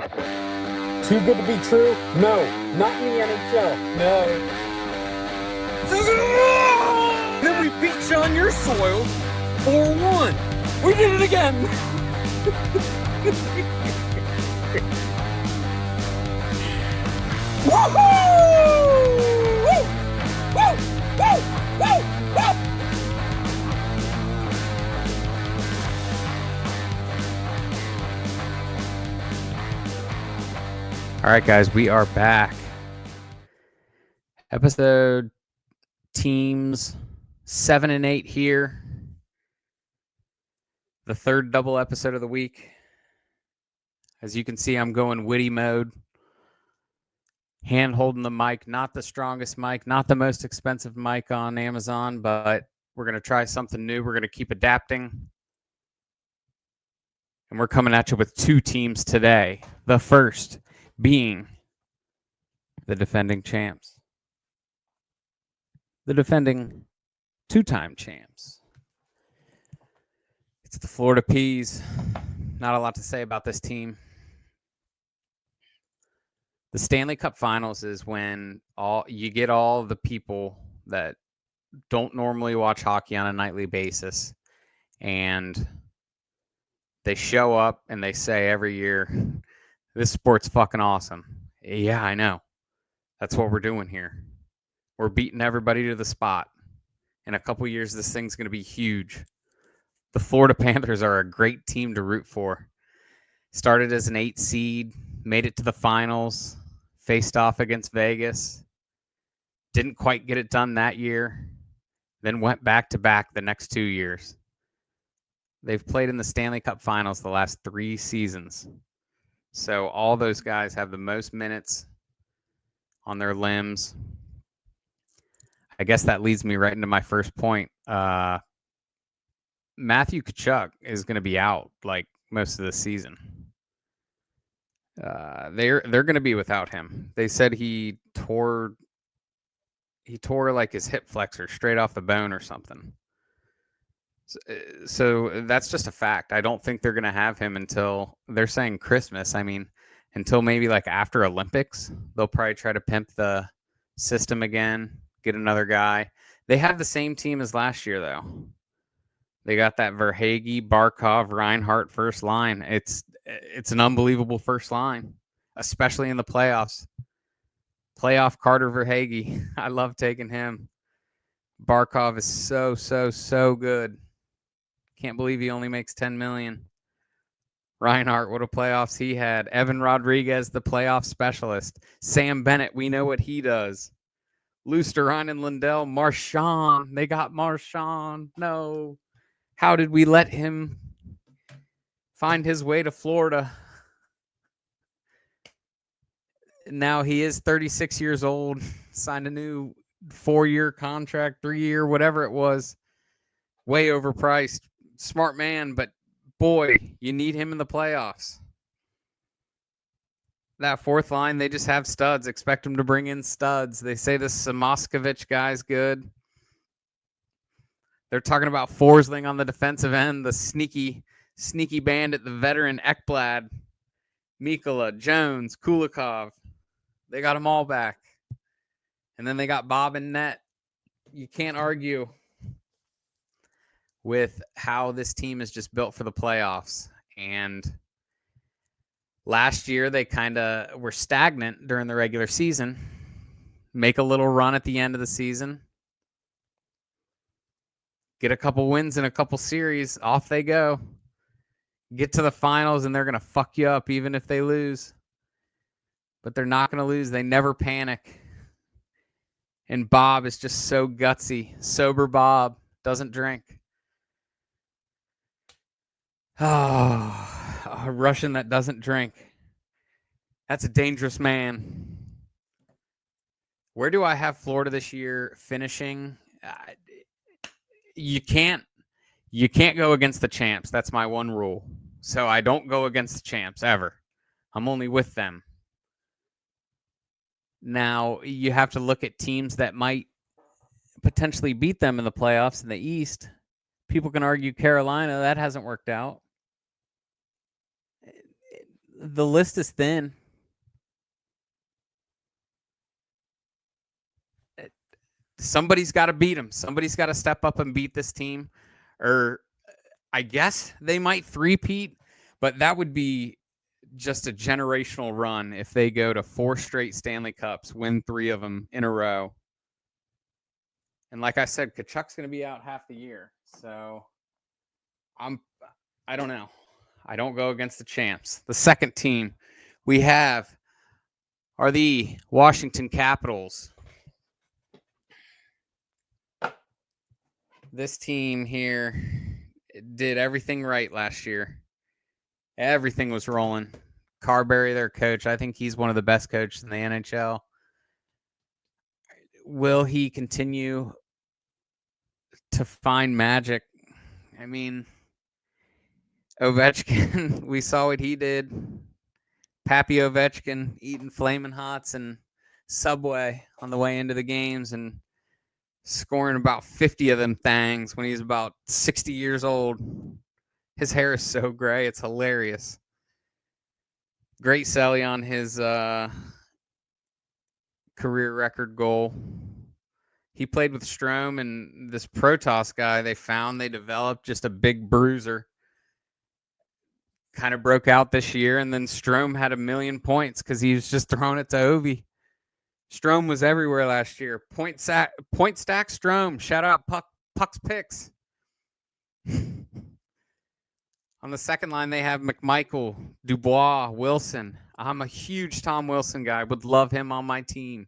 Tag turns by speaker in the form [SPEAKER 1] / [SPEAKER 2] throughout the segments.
[SPEAKER 1] Too good to be true? No, not in the NHL. No. Then we beat you on your soil 4-1. We did it again. Woohoo! Woo! Woo! Woo! Woo!
[SPEAKER 2] All right, guys, we are back. Episode teams 7 and 8 here. The third double episode of the week. As you can see, I'm going witty mode. Hand holding the mic, not the strongest mic, not the most expensive mic on Amazon, but we're going to try something new. We're going to keep adapting. And we're coming at you with two teams today. The first being the defending champs. The defending two-time champs. It's the Florida Peas. Not a lot to say about this team. The Stanley Cup Finals is when you get all the people that don't normally watch hockey on a nightly basis, and they show up and they say every year, this sport's fucking awesome. Yeah, I know. That's what we're doing here. We're beating everybody to the spot. In a couple years, this thing's going to be huge. The Florida Panthers are a great team to root for. Started as an 8 seed, made it to the finals, faced off against Vegas. Didn't quite get it done that year. Then went back-to-back the next 2 years. They've played in the Stanley Cup Finals the last 3 seasons. So all those guys have the most minutes on their limbs. I guess that leads me right into my first point. Matthew Tkachuk is going to be out like most of the season. They're going to be without him. They said he tore like his hip flexor straight off the bone or something. So that's just a fact. I don't think they're going to have him until they're saying Christmas. I mean, until maybe like after Olympics, they'll probably try to pimp the system again, get another guy. They have the same team as last year, though. They got that Verhaeghe, Barkov, Reinhart first line. It's an unbelievable first line, especially in the playoffs. Playoff Carter Verhaeghe. I love taking him. Barkov is so good. Can't believe he only makes $10 million. Reinhart, what a playoffs he had. Evan Rodriguez, the playoff specialist. Sam Bennett, we know what he does. Lusterine, Lindell, Marchand. They got Marchand. No. How did we let him find his way to Florida? Now he is 36 years old. Signed a new 4-year contract, 3-year, whatever it was. Way overpriced. Smart man, but boy, you need him in the playoffs. That fourth line, they just have studs. Expect them to bring in studs. They say this Samoskevich guy's good. They're talking about Forsling on the defensive end, the sneaky bandit, the veteran Ekblad, Mikula, Jones, Kulikov. They got them all back. And then they got Bob and Net. You can't argue with how this team is just built for the playoffs. And last year, they kind of were stagnant during the regular season. Make a little run at the end of the season. Get a couple wins in a couple series. Off they go. Get to the finals, and they're going to fuck you up even if they lose. But they're not going to lose. They never panic. And Bob is just so gutsy. Sober Bob. Doesn't drink. Oh, a Russian that doesn't drink. That's a dangerous man. Where do I have Florida this year finishing? You can't go against the champs. That's my one rule. So I don't go against the champs ever. I'm only with them. Now, you have to look at teams that might potentially beat them in the playoffs in the East. People can argue Carolina. That hasn't worked out. the list is thin. Somebody's got to beat them. Somebody's got to step up and beat this team. Or I guess they might three-peat, but that would be just a generational run if they go to 4 straight Stanley Cups, win 3 of them in a row. And like I said, Kachuk's going to be out half the year. So I don't know. I don't go against the champs. The second team we have are the Washington Capitals. This team here did everything right last year. Everything was rolling. Carberry, their coach, I think he's one of the best coaches in the NHL. Will he continue to find magic? I mean, Ovechkin, we saw what he did. Pappy Ovechkin eating Flamin' Hots and Subway on the way into the games and scoring about 50 of them things when he's about 60 years old. His hair is so gray, it's hilarious. Great Selly on his career record goal. He played with Strome and this Protoss guy they developed just a big bruiser. Kind of broke out this year, and then Strome had 1,000,000 points because he was just throwing it to Ovi. Strome was everywhere last year. Point stack Strome. Shout out Puck's Picks. On the second line, they have McMichael, Dubois, Wilson. I'm a huge Tom Wilson guy. Would love him on my team.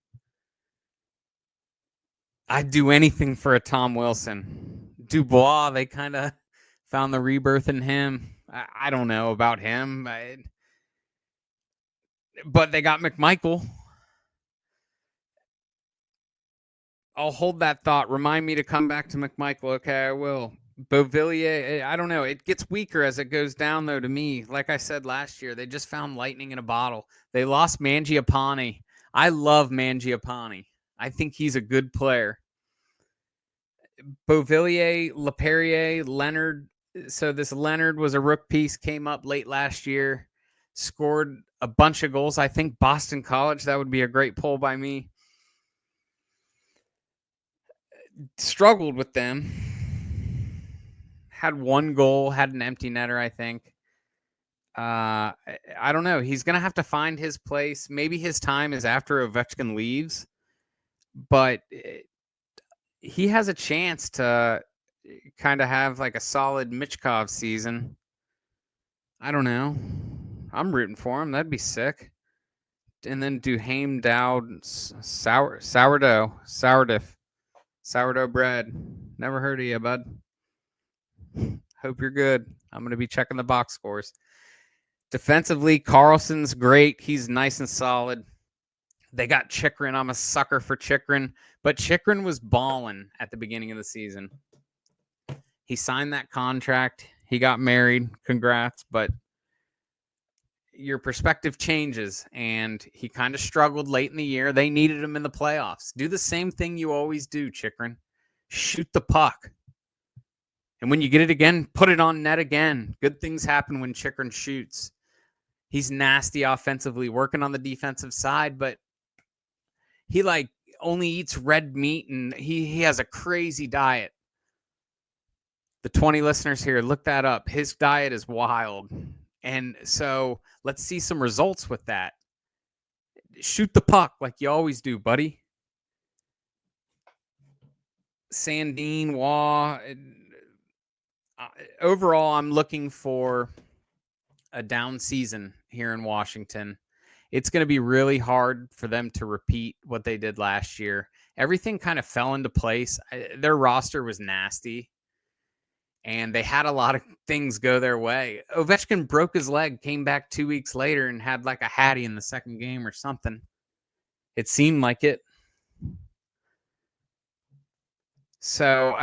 [SPEAKER 2] I'd do anything for a Tom Wilson. Dubois, they kind of found the rebirth in him. I don't know about him. But they got McMichael. I'll hold that thought. Remind me to come back to McMichael. Okay, I will. Beauvillier, I don't know. It gets weaker as it goes down, though, to me. Like I said last year, they just found lightning in a bottle. They lost Mangiapane. I love Mangiapane. I think he's a good player. Beauvillier, Leperrier, Leonard. So this Leonard was a rook piece, came up late last year, scored a bunch of goals. I think Boston College, that would be a great poll by me. Struggled with them. Had 1 goal, had an empty netter, I think. I don't know. He's going to have to find his place. Maybe his time is after Ovechkin leaves, but he has a chance to kind of have like a solid Michkov season. I don't know. I'm rooting for him. That'd be sick. And then Duhaime, Dowd, sourdough bread. Never heard of you, bud. Hope you're good. I'm going to be checking the box scores. Defensively, Carlson's great. He's nice and solid. They got Chychrun. I'm a sucker for Chychrun. But Chychrun was balling at the beginning of the season. He signed that contract. He got married. Congrats. But your perspective changes. And he kind of struggled late in the year. They needed him in the playoffs. Do the same thing you always do, Chychrun. Shoot the puck. And when you get it again, put it on net again. Good things happen when Chychrun shoots. He's nasty offensively, working on the defensive side, but he like only eats red meat and he has a crazy diet. The 20 listeners here, look that up. His diet is wild. And so let's see some results with that. Shoot the puck like you always do, buddy. Sandine, Waugh. Overall, I'm looking for a down season here in Washington. It's going to be really hard for them to repeat what they did last year. Everything kind of fell into place. Their roster was nasty, and they had a lot of things go their way. Ovechkin broke his leg, came back 2 weeks later, and had like a hattie in the second game or something. It seemed like it. So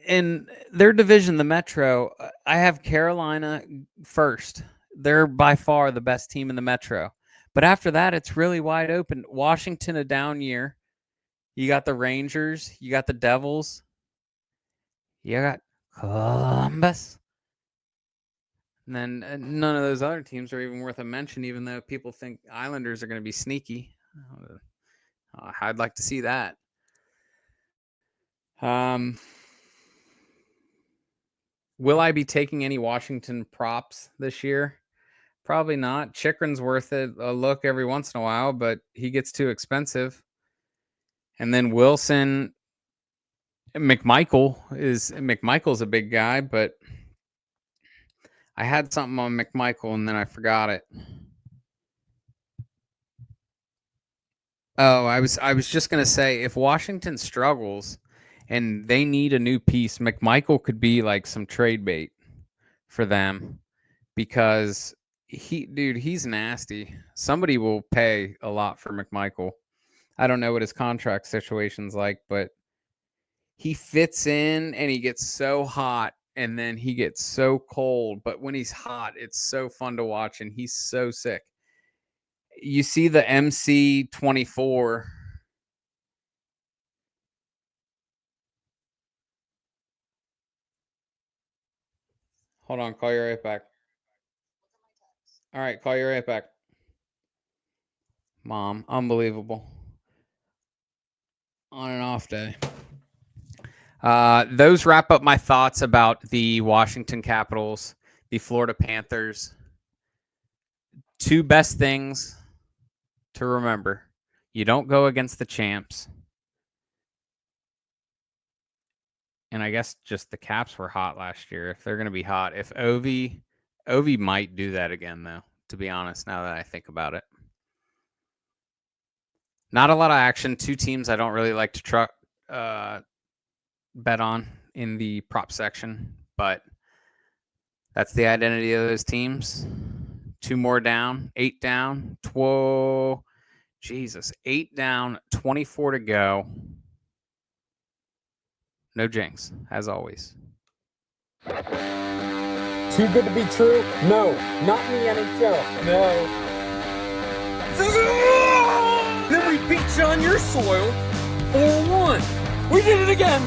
[SPEAKER 2] in their division, the Metro, I have Carolina first. They're by far the best team in the Metro. But after that, it's really wide open. Washington, a down year. You got the Rangers. You got the Devils. You got Columbus. And then none of those other teams are even worth a mention, even though people think Islanders are going to be sneaky. I'd like to see that. Will I be taking any Washington props this year? Probably not. Chikrin's worth it a look every once in a while, but he gets too expensive. And then Wilson, McMichael's a big guy, but I had something on McMichael and then I forgot it. Oh, I was just gonna say, if Washington struggles and they need a new piece, McMichael could be like some trade bait for them, because he's nasty. Somebody will pay a lot for McMichael. I don't know what his contract situation's like, but he fits in and he gets so hot and then he gets so cold. But when he's hot, it's so fun to watch and he's so sick. You see the MC24. Hold on, call you right back. All right, call you right back. Mom, unbelievable. On and off day. Those wrap up my thoughts about the Washington Capitals, the Florida Panthers. Two best things to remember. You don't go against the champs. And I guess just the Caps were hot last year. If they're going to be hot, if Ovi might do that again, though, to be honest, now that I think about it. Not a lot of action. Two teams I don't really like to bet on in the prop section, but that's the identity of those teams. 2 more down, 8 down, 12. Jesus, 8 down, 24 to go. No Jinx, as always.
[SPEAKER 1] Too good to be true? No, not in the NHL. No. Then we beat you on your soil 4-1. We did it again.